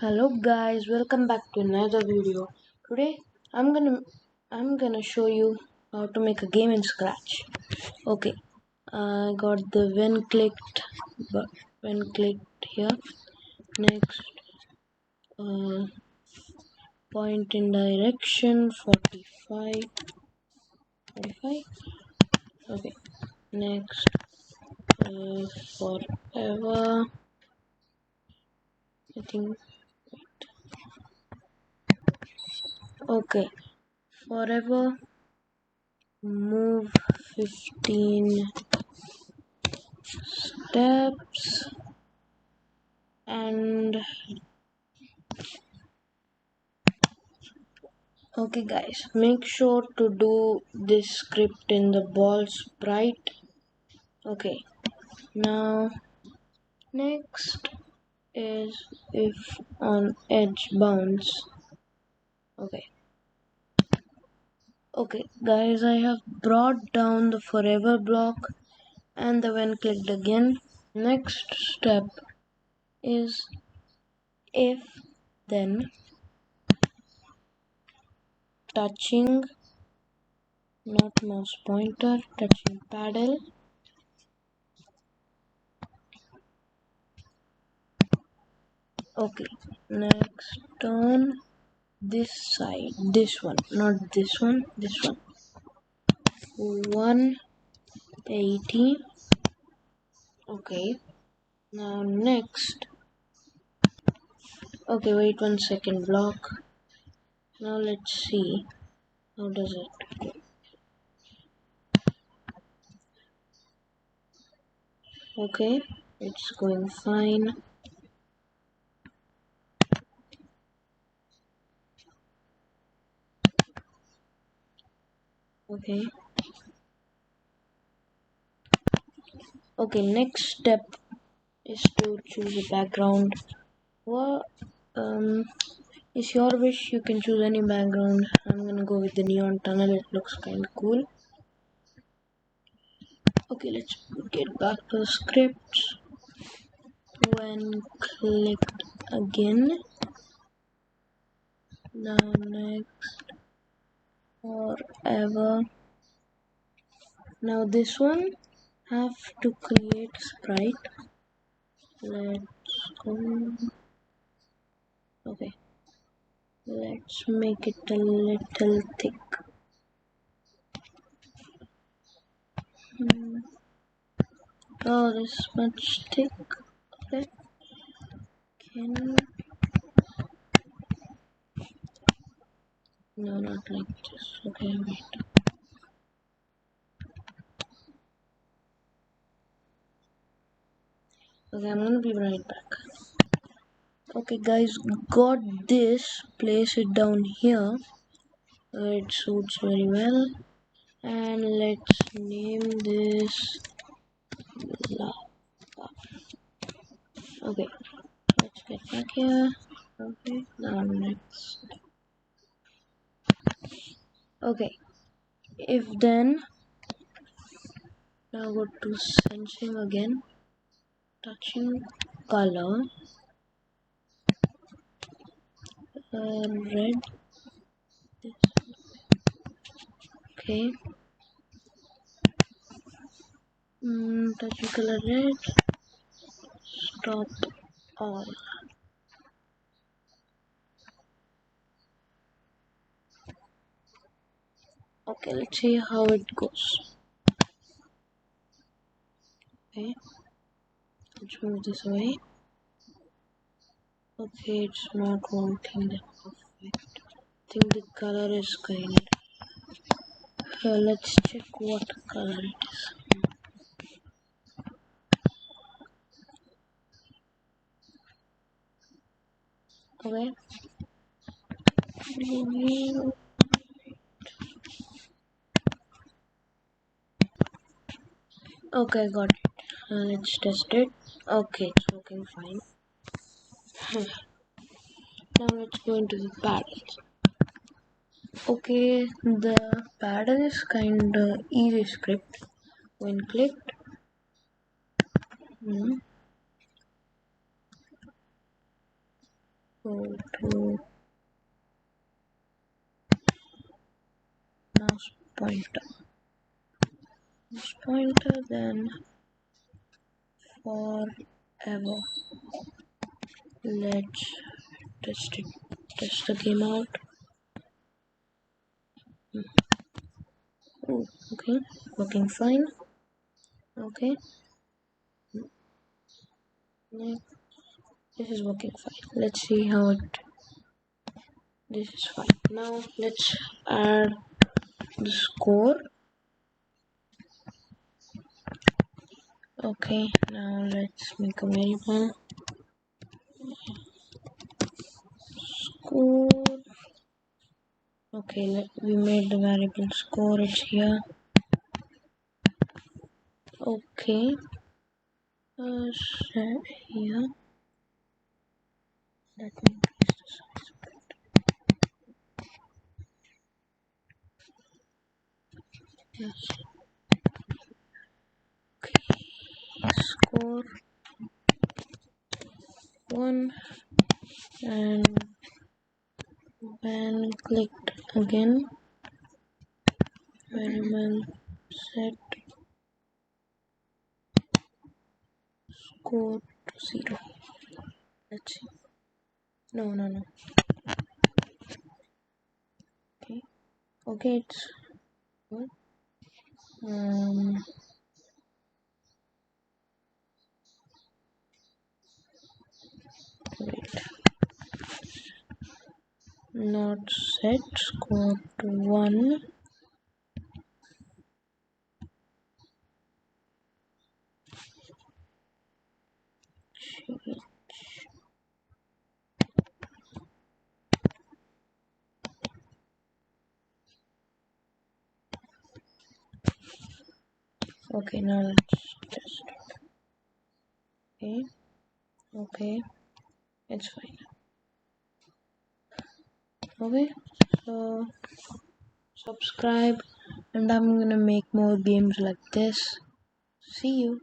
Hello guys, welcome back to another video. Today I'm gonna show you how to make a game in Scratch. Okay, I got the when clicked here. Next, uh, point in direction 45. 45. Okay. Next, forever. I think. Okay, forever. Move 15 steps and okay guys, make sure to do this script in the ball sprite. Okay, now next is if on edge bounce. Okay guys, I have brought down the forever block and the when clicked again. Next step is if then touching, not mouse pointer, touching paddle. Okay, next turn this side, this one, not this one, this one. 180. Okay, now next. Okay, wait 1 second, block. Now let's see how does it. Okay, it's going fine. Okay, next step is to choose a background. What is your wish? You can choose any background. I'm gonna go with the neon tunnel, it looks kind of cool. Okay, let's get back to the scripts. When clicked again. Now next, forever. Now this one have to create sprite. Let's go. Okay, let's make it a little thick. Oh, this much thick. Okay. No, not like this. Okay, wait. Okay, I'm gonna be right back. Okay guys, got this. Place it down here. It suits very well. And let's name this lava. Okay, let's get back here. Okay, now next. Okay, if then, now go to sensing again, touching color, red. Okay, touching color red. Stop all. Okay, let's see how it goes. Okay, let's move this away. Okay, it's not wanting that perfect. I think the color is kind. Let's check what color it is. Okay. Okay, got it. Let's test it. Okay, it's working fine. Now let's go into the paddles. Okay, the paddle is kinda easy script. When clicked, go to mouse pointer. Mouse pointer, then forever. Let's test it. Test the game out. Oh, okay, working fine. Okay, this is working fine. Let's see how it. This is fine. Now let's add the score. Okay, now let's make a variable. Score. Okay, we made the variable score. It's here. Okay, set here. Let me increase the size a bit. Yes. Okay, score 1, and when clicked again, variable set score to 0. Let's see. No. Okay. Okay, it's good. Wait. Not set score to 1. Okay, now let's test. Okay, it's fine. Okay, so subscribe, and I'm gonna make more games like this. See you.